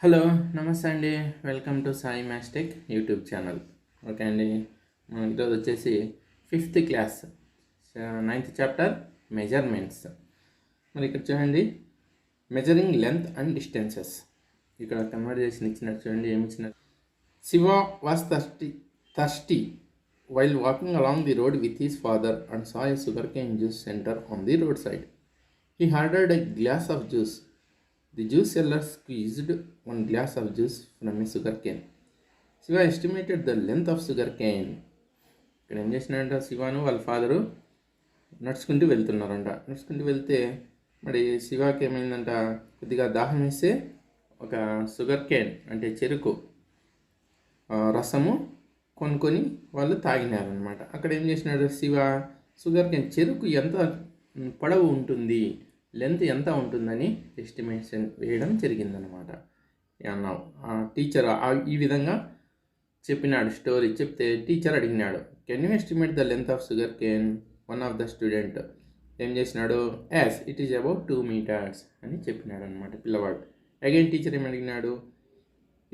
Hello నమస్తే అండి. Welcome to Sai Mastek YouTube channel. Okay అండి, మనం ఈరోజు వచ్చేసి 5th class 9th chapter measurements. మరి ఇక్కడ చూడండి, మెజరింగ్ లెంత్ అండ్ డిస్టెన్సెస్. ఇక్కడ కన్వర్జేషన్ ఇచ్చినట్టు చూడండి, ఏమి ఇచ్చినట్టు. Shiva was thirsty while walking along the road with his father and saw a sugarcane juice center on the roadside. He ordered a glass of juice. The juice seller squeezed one glass of juice from a sugarcane. Shiva estimated the length of sugarcane. ఇక్కడ ఏం చేసినాడంట, శివాను వాళ్ళ father నడుచుకుంటూ వెళ్తే మరి శివాకి ఏమైందంట, కొద్దిగా దాహం వేస్తే ఒక షుగర్ కేన్ అంటే చెరుకు రసము కొనుక్కొని వాళ్ళు తాగినారనమాట. అక్కడ ఏం చేసినాడు శివ, షుగర్ కేన్ చెరుకు ఎంత పొడవు ఉంటుంది, లెంత్ ఎంత ఉంటుందని ఎస్టిమేషన్ వేయడం జరిగిందనమాట. అన్నావు టీచర్ ఈ విధంగా చెప్పినాడు. స్టోరీ చెప్తే టీచర్ అడిగినాడు, can you estimate the length of sugar cane? One of the student ఏం చేసినాడు, as it is about 2 meters అని చెప్పినాడు అనమాట పిల్లవాడు. అగైన్ టీచర్ ఏమి అడిగినాడు,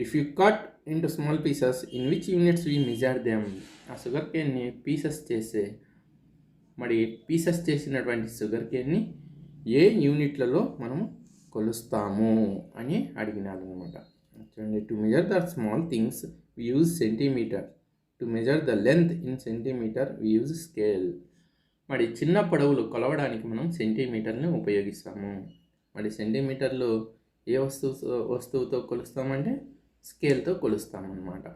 if you cut into small pieces in which units we measure them? ఆ sugar కేన్ని పీసెస్ చేసినటువంటి షుగర్ కేన్ని ఏ యూనిట్లలో మనం కొలుస్తాము అని అడిగినారు అనమాట. చూడండి, to measure the small things we use centimeter, to measure the length in centimeter we use scale. మరి చిన్న పొడవులు కొలవడానికి మనం సెంటీమీటర్ని ఉపయోగిస్తాము. మరి సెంటీమీటర్లు ఏ వస్తువుతో కొలుస్తామంటే స్కేల్తో కొలుస్తామన్నమాట.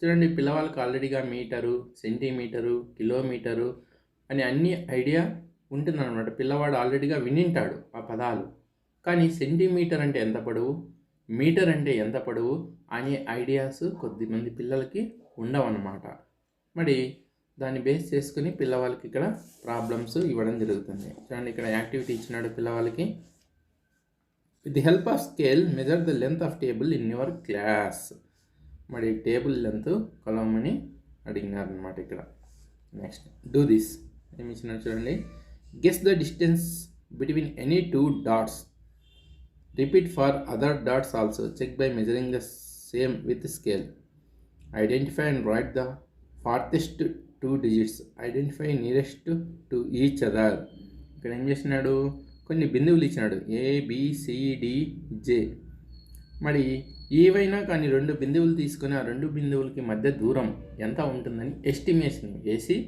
చూడండి, పిల్లవాళ్ళకి ఆల్రెడీగా మీటరు, సెంటీమీటరు, కిలోమీటరు అని అన్ని ఐడియా ఉంటుందన్నమాట. పిల్లవాడు ఆల్రెడీగా వినింటాడు ఆ పదాలు. కానీ సెంటీమీటర్ అంటే ఎంత పొడవు, మీటర్ అంటే ఎంత పొడవు అనే ఐడియాస్ కొద్దిమంది పిల్లలకి ఉండవన్నమాట. మరి దాన్ని బేస్ చేసుకుని పిల్లవాళ్ళకి ఇక్కడ ప్రాబ్లమ్స్ ఇవ్వడం జరుగుతుంది. చూడండి, ఇక్కడ యాక్టివిటీ ఇచ్చినాడు పిల్లవాళ్ళకి. With the help of scale measure the length of table in your class. మరి టేబుల్ లెంత్ కొలవమని అడిగినారనమాట ఇక్కడ. నెక్స్ట్ డూ దిస్ ఏమి ఇచ్చినాడు చూడండి. Guess the distance between any 2 dots. Repeat for other dots also. Check by measuring the same with the scale. Identify and write the farthest 2 digits. Identify nearest to each other. ఇక్కడ ఏం చేసినాడు, కొన్ని బిందువులు ఇచ్చినాడు, ABCDJ. మరి ఏవైనా కానీ 2 బిందువులు తీసుకొని ఆ 2 బిందువులకి మధ్య దూరం ఎంత ఉంటుందని ఎస్టిమేషన్ వేసి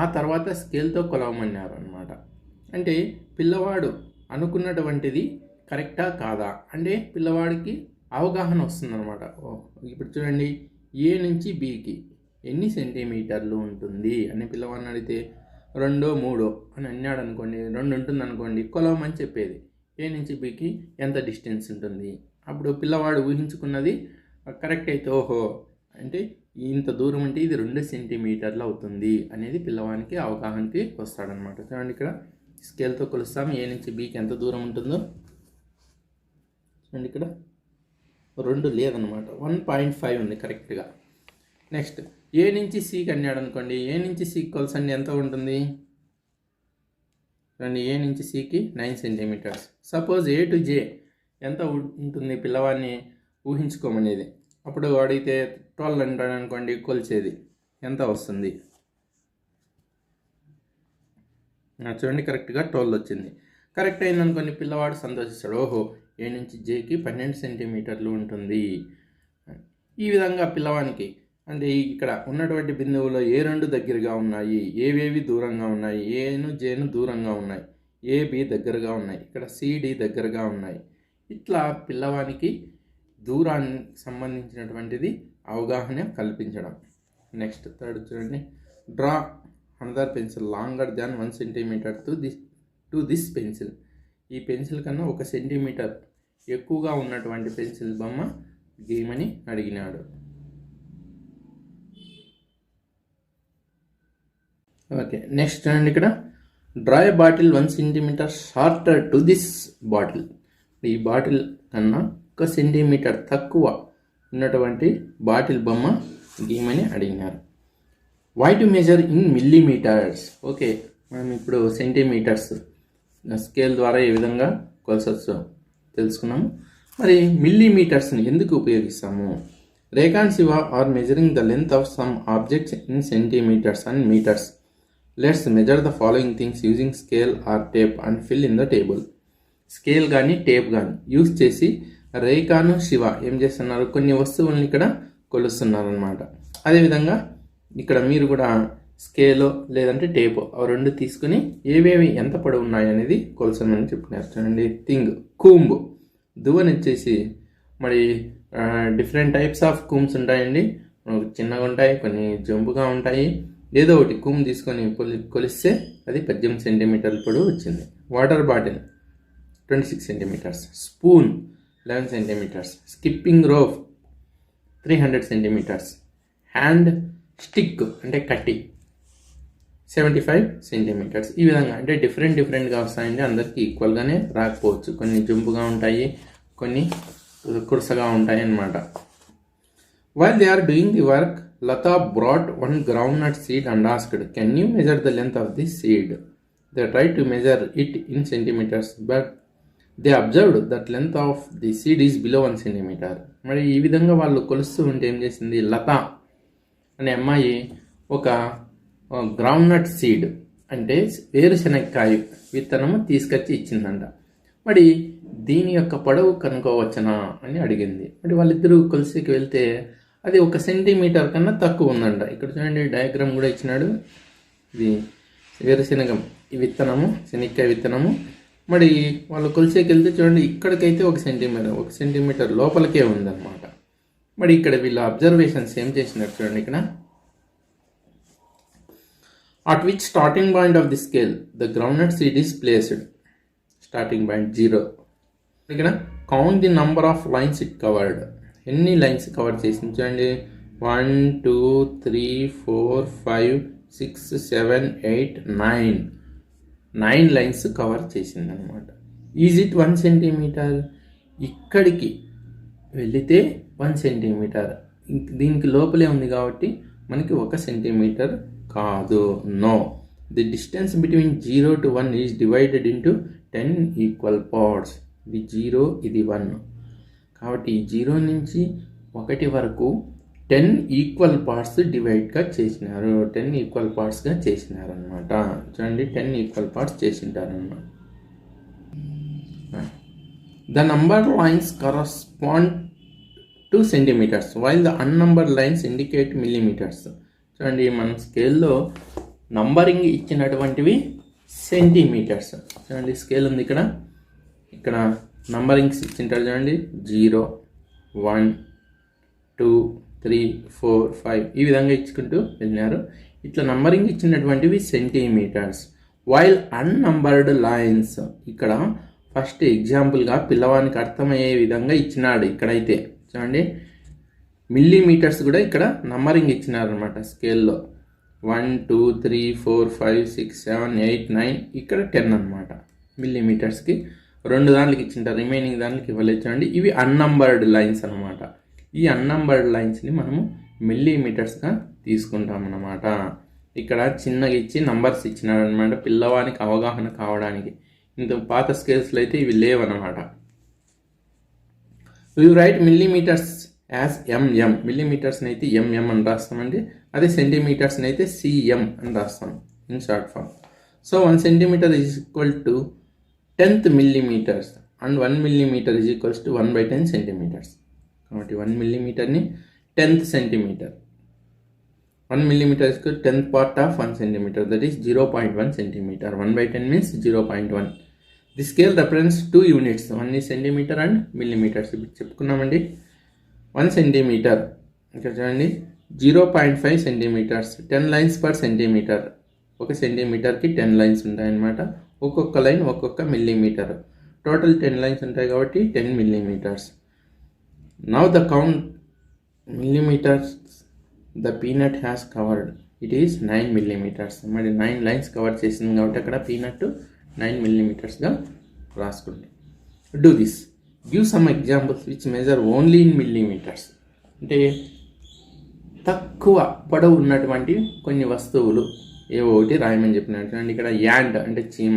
ఆ తర్వాత స్కేల్తో కొలవమన్నారు అనమాట. అంటే పిల్లవాడు అనుకున్నటువంటిది కరెక్టా కాదా అంటే పిల్లవాడికి అవగాహన వస్తుందన్నమాట. ఇప్పుడు చూడండి, ఏ నుంచి బికి ఎన్ని సెంటీమీటర్లు ఉంటుంది అని పిల్లవాడిని అడిగితే 2, 3 అని అన్నాడు అనుకోండి, 2 ఉంటుంది అనుకోండి, కొలవమని చెప్పేది. ఏ నుంచి బికి ఎంత డిస్టెన్స్ ఉంటుంది. అప్పుడు పిల్లవాడు ఊహించుకున్నది కరెక్ట్ అయితే, ఓహో అంటే ఇంత దూరం అంటే ఇది 2 సెంటీమీటర్లు అవుతుంది అనేది పిల్లవానికి అవగాహనకి వస్తాడనమాట. చూడండి, ఇక్కడ స్కేల్తో కొలుస్తాం ఏ నుంచి బికి ఎంత దూరం ఉంటుందో. చూడండి, ఇక్కడ 2 లేదనమాట, 1.5 ఉంది కరెక్ట్గా. నెక్స్ట్ ఏ నుంచి సికి అన్నాడు అనుకోండి, ఏ నుంచి సికి కొలసండి ఎంత ఉంటుంది. చూడండి, ఏ నుంచి సికి 9 centimeters. Suppose A to J ఎంత ఉంటుంది పిల్లవాడిని ఊహించుకోమనేది. అప్పుడు అడిగితే 12 అంటాడు అనుకోండి, కొలిచేది ఎంత వస్తుంది. చూడండి, కరెక్ట్గా 12 వచ్చింది. కరెక్ట్ అయిందనుకోండి, పిల్లవాడు సంతోషిస్తాడు, ఓహో ఏ నుంచి జేకి 12 సెంటీమీటర్లు ఉంటుంది. ఈ విధంగా పిల్లవానికి అంటే ఇక్కడ ఉన్నటువంటి బిందువులో ఏ 2 దగ్గరగా ఉన్నాయి, ఏవేవి దూరంగా ఉన్నాయి, ఏను జేను దూరంగా ఉన్నాయి, ఏబి దగ్గరగా ఉన్నాయి, ఇక్కడ సిడి దగ్గరగా ఉన్నాయి. ఇట్లా పిల్లవానికి దూరానికి సంబంధించినటువంటిది అవగాహన కల్పించడం. నెక్స్ట్ థర్డ్ చూడండి, draw another pencil longer than 1 centimeter to this pencil. ఈ పెన్సిల్ కన్నా 1 సెంటీమీటర్ ఎక్కువగా ఉన్నటువంటి పెన్సిల్ బొమ్మ గీయమని అడిగినాడు. ఓకే, నెక్స్ట్ చూడండి, ఇక్కడ draw a bottle 1 centimeter shorter to this bottle. ఈ బాటిల్ కన్నా 1 సెంటీమీటర్ తక్కువ ఉన్నటువంటి బాటిల్ బొమ్మ గీయమని అడిగినారు. Why to measure in millimeters. Okay, మనం ఇప్పుడు సెంటీమీటర్స్ స్కేల్ ద్వారా ఏ విధంగా కొలసొచ్చో తెలుసుకున్నాము. మరి మిల్లీమీటర్స్ని ఎందుకు ఉపయోగిస్తాము? Rekha and Shiva are measuring the length of some objects in centimetres and metres. Let's measure the following things using scale or tape and fill in the table. Scale కానీ టేప్ కానీ యూజ్ చేసి రేఖాను శివ ఏం చేస్తున్నారు, కొన్ని వస్తువులను ఇక్కడ కొలుస్తున్నారు అనమాట. అదేవిధంగా ఇక్కడ మీరు కూడా స్కేలో లేదంటే టేపు ఆ రెండు తీసుకుని ఏవేవి ఎంత పొడవు ఉన్నాయి అనేది కొలసమని చెప్పుకున్నారు. చూడండి, థింగ్ కూంబ్, దువ్వని వచ్చేసి మరి డిఫరెంట్ టైప్స్ ఆఫ్ కూమ్స్ ఉంటాయండి. చిన్నగా ఉంటాయి, కొన్ని జంపుగా ఉంటాయి. ఏదో ఒకటి కూమ్ తీసుకొని కొలిస్తే అది 18 సెంటీమీటర్ల పొడవు వచ్చింది. Water bottle 26 centimetres, spoon 11 centimetres, skipping rope 300 centimetres, hand stick అంటే కట్టి 75 సెంటీమీటర్స్. ఈ విధంగా అంటే డిఫరెంట్గా వస్తాయండి. అందరికీ ఈక్వల్గానే రాకపోవచ్చు. కొన్ని జంపుగా ఉంటాయి, కొన్ని కురుసగా ఉంటాయి అన్నమాట. While they are doing the work, Lata brought one groundnut seed and asked, "Can you measure the length of this seed?" They tried to measure it in centimeters, but they observed that length of the seed is below 1 centimeter. మరి ఈ విధంగా వాళ్ళు కొలుస్తూ ఉంటే ఏం చేసింది, లత అనే అమ్మాయి ఒక గ్రౌండ్నట్ సీడ్ అంటే వేరుశనగకాయ విత్తనము తీసుకొచ్చి ఇచ్చిందంట. మరి దీని యొక్క పొడవు కనుక్కోవచ్చనా అని అడిగింది. మరి వాళ్ళిద్దరూ కొలిసేకి వెళ్తే అది 1 సెంటీమీటర్ కన్నా తక్కువ ఉందంట. ఇక్కడ చూడండి, డయాగ్రామ్ కూడా ఇచ్చినాడు. ఇది వేరుశనగ విత్తనము, శనక్కాయ విత్తనము. మరి వాళ్ళు కొలిసేకి వెళ్తే చూడండి, ఇక్కడికైతే 1 సెంటీమీటర్ లోపలికే ఉందన్నమాట. మరి ఇక్కడ వీళ్ళ అబ్జర్వేషన్స్ ఏం చేసినారు చూడండి. ఇక్కడ at which starting point of the scale the groundnut seed is placed. Starting point 0. ఇక్కడ count the number of lines it covered. ఎన్ని లైన్స్ కవర్ చేసింది చూడండి, 1 2 3 4 5 6 7 8 9 లైన్స్ కవర్ చేసింది అనమాట. Is it 1 centimetre? ఇక్కడికి వెళితే 1 సెంటీమీటర్, దీనికి లోపలే ఉంది కాబట్టి మనకి 1 సెంటీమీటర్ కాదు. No, the distance between 0 to 1 is divided into 10 equal parts. ఇది 0, ఇది 1 కాబట్టి 0 నుంచి 1 వరకు 10 ఈక్వల్ పార్ట్స్ డివైడ్గా చేసినారు. 10 ఈక్వల్ పార్ట్స్గా చేసినారు అనమాట. చూడండి, 10 ఈక్వల్ పార్ట్స్ చేసింటారనమాట. The number lines correspond to centimetres while the unnumbered lines indicate millimetres. చూడండి, మన స్కేల్లో నంబరింగ్ ఇచ్చినటువంటివి సెంటీమీటర్స్. చూడండి, స్కేల్ ఉంది ఇక్కడ నంబరింగ్స్ ఇచ్చింటారు చూడండి, 0 1 2 3 4 5 ఈ విధంగా ఇచ్చుకుంటూ వెళ్ళినారు. ఇట్లా నంబరింగ్ ఇచ్చినటువంటివి సెంటీమీటర్స్. వైల్ అన్నంబర్డ్ లైన్స్ ఇక్కడ ఫస్ట్ ఎగ్జాంపుల్గా పిల్లవానికి అర్థమయ్యే విధంగా ఇచ్చినాడు. ఇక్కడైతే చూడండి, మిల్లీమీటర్స్ కూడా ఇక్కడ నంబరింగ్ ఇచ్చినారనమాట స్కేల్లో. 1 2 3 4 5 6 7 8 9 ఇక్కడ 10 అనమాట. మిల్లీమీటర్స్కి 2 దాంట్లకి ఇచ్చింటారు, రిమైనింగ్ దాంట్లకి ఇవ్వలేదు. చూడండి, ఇవి అన్నంబర్డ్ లైన్స్ అనమాట. ఈ అన్నంబర్డ్ లైన్స్ని మనము మిల్లీమీటర్స్గా తీసుకుంటామన్నమాట. ఇక్కడ చిన్నగా ఇచ్చి నంబర్స్ ఇచ్చినారనమాట పిల్లవానికి అవగాహన కావడానికి. ఇంత పాత స్కేల్స్లో అయితే ఇవి లేవన్నమాట. We write millimetres as mm. మిల్లీమీటర్స్ని అయితే mm అని రాస్తామండి. అదే సెంటీమీటర్స్ని అయితే cm అని రాస్తాం in short form. So 1 centimetre is equal to 10th millimeters and 1 millimeter is equals to 1/10 centimeters. కాబట్టి 1 millimeterని 10th centimeter. 1 millimeter is equal to 10th part of 1 centimeter, that is 0.1 centimeter. 1/10 means 0.1. The scale represents 2 units. 1 is centimeter and millimeters. చెప్పుకున్నామండి. 1 centimeter ఇక్కడ చూడండి 0.5 centimeters, 10 lines per centimeter. 1 సెంటీమీటర్కి 10 lines ఉంటాయన్నమాట. ఒక్కొక్క line ఒక్కొక్క millimetre. Total 10 lines ఉంటాయి కాబట్టి 10 millimeters. Now the count millimeters the peanut has covered. It is 9 millimeters. మరి 9 lines cover చేసింది కాబట్టి అక్కడ పీనట్ 9 millimetersగా రాసుకోండి. Do this. Give some examples which measure only in millimetres. అంటే తక్కువ పొడవు ఉన్నటువంటి కొన్ని వస్తువులు ఏవో ఒకటి రాయమని చెప్పినట్టు. అండ్ ఇక్కడ యాండ్ అంటే చీమ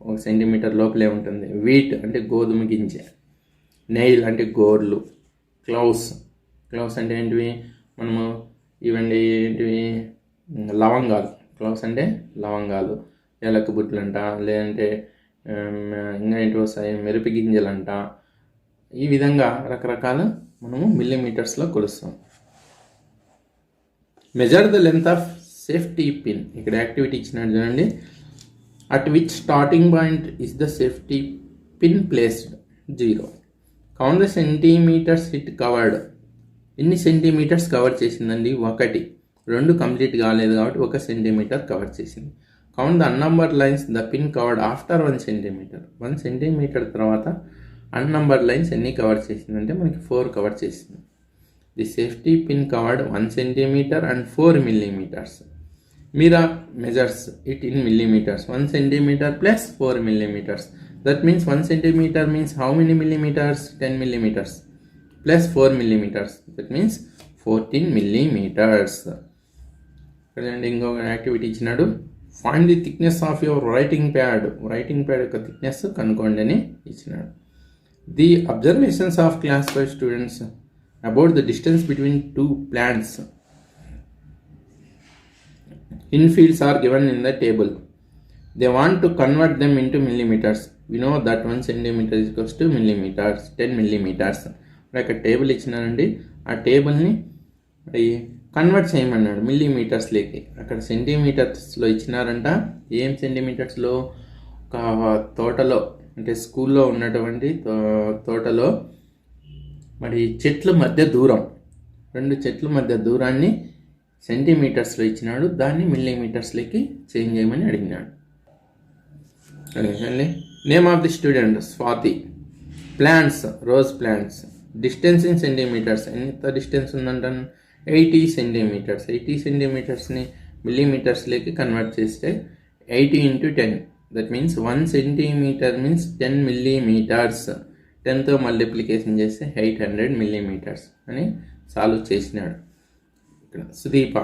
1 సెంటీమీటర్ లోపలే ఉంటుంది. వీట్ అంటే గోధుమ గింజ. నెయిల్ అంటే గోర్లు, క్లౌస్ అంటే ఏంటివి, మనము ఇవండి ఏంటివి లవంగాలు, క్లౌస్ అంటే లవంగాలు, ఏలక బుడ్లంట, లేదంటే ఇంకా ఏంటి వస్తాయి మిరప గింజలంట. ఈ విధంగా రకరకాల మనము మిల్లీమీటర్స్లో కొలుస్తాం. Measure the length of safety pin. ఇక్కడ యాక్టివిటీ ఇచ్చినాడు చూడండి. At which starting point is the safety pin placed 0. Count the centimetres it covered. ఎన్ని సెంటీమీటర్స్ కవర్ చేసిందండి? 1. 2 కంప్లీట్ కాలేదు కాబట్టి 1 సెంటీమీటర్ కవర్ చేసింది. Count the unnumber lines the pin covered after 1 centimetre. 1 centimetre తర్వాత unnumber lines ఎన్ని cover చేసిందంటే మనకి 4 cover చేసింది. The safety pin covered 1 centimetre and 4 millimeters. Mira measures it in millimeters. 1 centimeter plus 4 millimeters. That means 1 centimeter means how many millimeters? 10 millimeters plus 4 millimeters. That means 14 millimeters. ఇంకొక activity ఇచ్చినాడు. Find the thickness of your writing pad. Writing pad యొక్క thickness కనుక్కోండి అని ఇచ్చినాడు. The observations of class 5 students about the distance between 2 plants in fields are given in the table. They want to convert them into millimeters. We know that 1 centimeter is equals to millimeters, 10 millimeters. like a table ఇచ్చినారండి. ఆ టేబుల్ని convert చేయమన్నాడు మిల్లీమీటర్స్లోకి. అక్కడ సెంటీమీటర్స్లో ఇచ్చినారంట. ఏం సెంటీమీటర్స్లో? ఒక తోటలో అంటే స్కూల్లో ఉన్నటువంటి తోటలో మరి చెట్ల మధ్య దూరం, 2 చెట్ల మధ్య దూరాన్ని సెంటీమీటర్స్లో ఇచ్చినాడు. దాన్ని మిల్లీమీటర్స్లోకి చేంజ్ చేయమని అడిగినాడు. Name of the student Swathi. Plants, rose plants. Distance in centimetres. ఎంత డిస్టెన్స్ ఉందంటాను? 80 సెంటీమీటర్స్. 80 సెంటీమీటర్స్ని మిల్లీమీటర్స్లోకి కన్వర్ట్ చేస్తే 80 into 10. That means 1 centimetre means 10 millimeters. 10తో మల్టిప్లికేషన్ చేస్తే 800 millimeters అని సాల్వ్ చేసినాడు. ఇక్కడ Sudeepa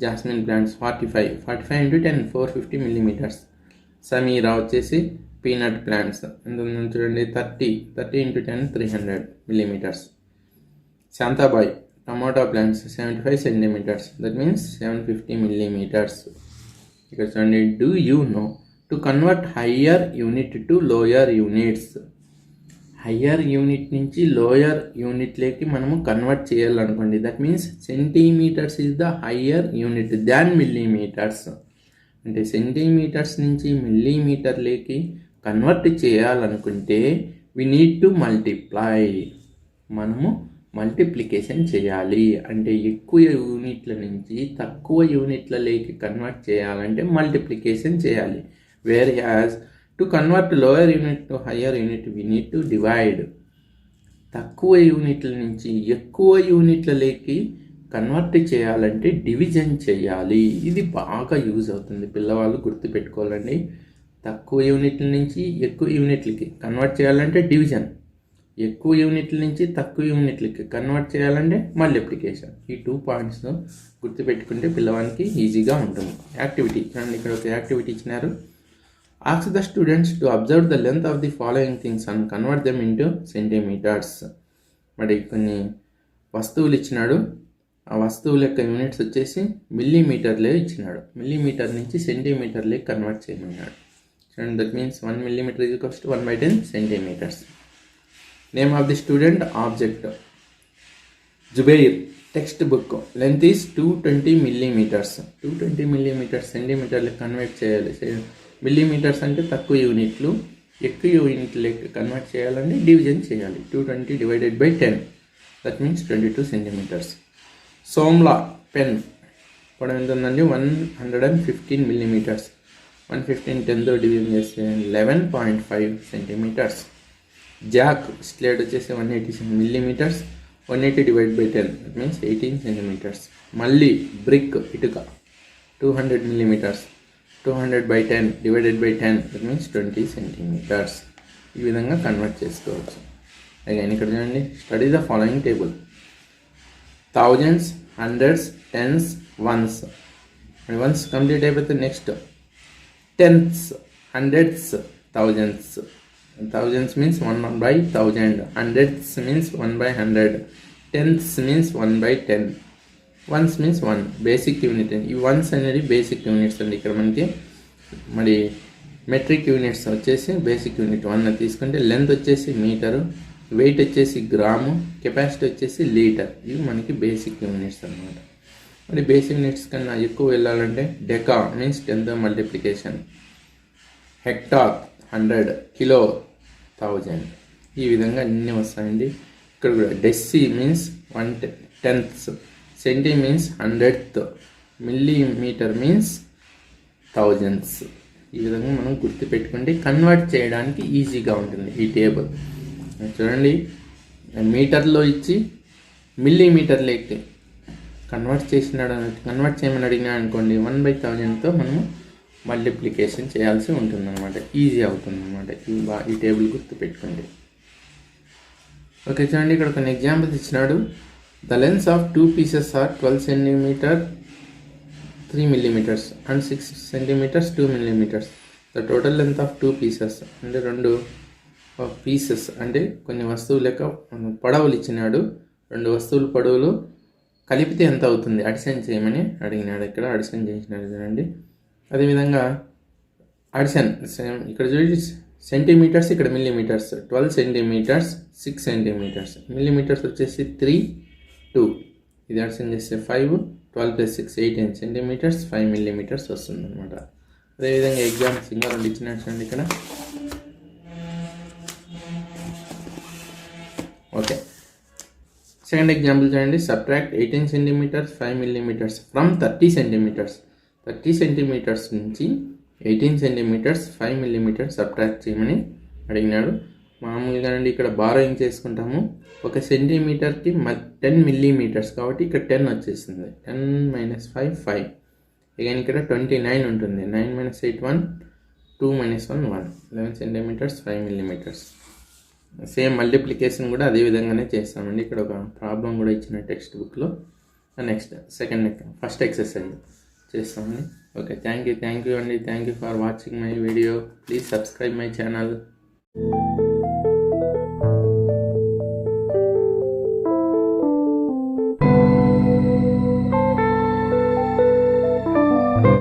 jasmine plants 45 into 10 450 millimeters. Sameera వచ్చేసి పీనట్ ప్లాంట్స్ ఎంత ఉందని చూడండి, 30 into 10 300 millimeters. Shantabai tomato plants 75 centimeters. That means 750 millimeters. ఇక్కడ చూడండి, do you know to convert higher unit to lower units. Higher unit నుంచి లోయర్ యూనిట్లోకి మనము కన్వర్ట్ చేయాలనుకోండి. That means centimetres is the higher unit than millimetres. అంటే centimetres నుంచి మిల్లీమీటర్లోకి convert చేయాలనుకుంటే వి నీడ్ టు మల్టిప్లై. మనము మల్టిప్లికేషన్ చేయాలి. అంటే ఎక్కువ యూనిట్ల నుంచి తక్కువ యూనిట్లలోకి కన్వర్ట్ చేయాలంటే మల్టిప్లికేషన్ చేయాలి. Whereas to convert lower unit to higher unit we need to divide. తక్కువ యూనిట్ల నుంచి ఎక్కువ యూనిట్లలోకి కన్వర్ట్ చేయాలంటే డివిజన్ చేయాలి. ఇది బాగా యూజ్ అవుతుంది, పిల్లవాళ్ళు గుర్తుపెట్టుకోవాలండి. తక్కువ యూనిట్ల నుంచి ఎక్కువ యూనిట్లకి కన్వర్ట్ చేయాలంటే డివిజన్, ఎక్కువ యూనిట్ల నుంచి తక్కువ యూనిట్లకి కన్వర్ట్ చేయాలంటే మల్టిప్లికేషన్. ఈ 2 points గుర్తుపెట్టుకుంటే పిల్లవానికి ఈజీగా ఉంటుంది. యాక్టివిటీ చూడండి, ఇక్కడ ఒక యాక్టివిటీ ఇచ్చినారు. Ask the students to observe the length of the following things and convert them into centimetres. మరి కొన్ని వస్తువులు ఇచ్చినాడు. ఆ వస్తువుల యొక్క యూనిట్స్ వచ్చేసి మిల్లీమీటర్లే ఇచ్చినాడు. మిల్లీమీటర్ నుంచి సెంటీమీటర్లే కన్వర్ట్ చేయమన్నాడు. చూడండి, that means 1 millimeter is equals to 1/10 centimeters. Name of the student object Zubair. Textbook length is 220 millimeters. 220 millimeters సెంటీమీటర్లకు కన్వర్ట్ చేయాలి. మిల్లీమీటర్స్ అంటే తక్కువ యూనిట్లు, ఎక్కువ యూనిట్లకి కన్వర్ట్ చేయాలంటే డివిజన్ చేయాలి. 220 divided by 10 that means 22 centimeters. Somla pen పొడవు ఎంత ఉందండి? 115 millimeters. 115 10తో డివిజన్ చేస్తే 11.5 centimeters. జాక్ స్లేట్ వచ్చేసి 180 millimeters. 180 divided by 10 that means 18 centimeters. మళ్ళీ బ్రిక్ ఇటుక 200 millimeters. 200 by 10 divided by 10 that means 20 centimeters. ఈ విధంగా కన్వర్ట్ చేసుకోవచ్చు. అగైన్ ఇక్కడ చూడండి, study the following table. Thousands, hundreds, tens, ones. Ones complete అయిపోతే next tens, hundreds, thousands. thousands means 1/1000, hundreds means 1/100, tenths means 1/10, ones means 1 basic unit. ఈ ones అనేది basic units అండి. ఇక్కడ మనకి మరి మెట్రిక్ యూనిట్స్ వచ్చేసి బేసిక్ యూనిట్ 1 తీసుకుంటే, length వచ్చేసి మీటరు, వెయిట్ వచ్చేసి గ్రాము, కెపాసిటీ వచ్చేసి లీటర్. ఇవి మనకి బేసిక్ యూనిట్స్ అన్నమాట. మరి బేసిక్ యూనిట్స్ కన్నా ఎక్కువ వెళ్ళాలంటే deca means 10th multiplication, hecto 100, kilo 1000. ఈ విధంగా అన్నీ వస్తాయండి. ఇక్కడ కూడా deci means 1/10, centi means 100th, millimetre means thousands. ఈ విధంగా మనం గుర్తుపెట్టుకుంటే కన్వర్ట్ చేయడానికి ఈజీగా ఉంటుంది ఈ టేబుల్. చూడండి, మీటర్లో ఇచ్చి మిల్లీమీటర్లోకి కన్వర్ట్ చేయమని అడిగినా అనుకోండి, 1/1000తో మనము మల్టిప్లికేషన్ చేయాల్సి ఉంటుందన్నమాట. ఈజీ అవుతుందన్నమాట ఈ టేబుల్ గుర్తుపెట్టుకోండి. ఓకే, చూడండి ఇక్కడ కొన్ని ఎగ్జాంపుల్స్ ఇచ్చినాడు. The lengths of 2 pieces are 12 cm 3 mm and 6 cm 2 mm. The total length of 2 pieces అంటే 2 పీసెస్ అంటే కొన్ని వస్తువులు లెక్క పొడవులు ఇచ్చినాడు. 2 వస్తువుల పొడవులు కలిపితే ఎంత అవుతుంది అడిషన్ చేయమని అడిగినాడు. ఇక్కడ అడిషన్ చేసినాడు చూడండి. అదేవిధంగా అడిషన్ ఇక్కడ చూడండి, సెంటీమీటర్స్, ఇక్కడ మిల్లీమీటర్స్. 12 cm 6 cm, మిల్లీమీటర్స్ వచ్చేసి 3 2. ఇది అడిషన్ చేస్తే 5, 12 + 6 18 cm 5 mm వస్తుంది అనమాట. అదేవిధంగా ఎగ్జామ్స్ ఇంకా 2 ఇచ్చినట్టు ఇక్కడ. ఓకే, సెకండ్ ఎగ్జాంపుల్ చూడండి. Subtract 18 cm 5 mm from 30 cm. 30 cm నుంచి 18 cm 5 mm సబ్ట్రాక్ట్ చేయమని అడిగినాడు. మామూలుగా అండి ఇక్కడ బారోయింగ్ చేసుకుంటాము. 1 సెంటీమీటర్కి 10 mm కాబట్టి ఇక్కడ 10 వచ్చేస్తుంది. 10 - 5 5. అగైన్ ఇక్కడ 29 ఉంటుంది. 9 - 8 1, 2 - 1 1. 11 cm 5 mm. సేమ్ మల్టిప్లికేషన్ కూడా అదే విధంగానే చేస్తామండి. ఇక్కడ ఒక ప్రాబ్లం కూడా ఇచ్చిన టెక్స్ట్ బుక్లో. నెక్స్ట్ ఫస్ట్ ఎక్సర్సైజ్ చేస్తామండి. ఓకే, థ్యాంక్ యూ అండి. Thank you for watching my video. Please subscribe my channel.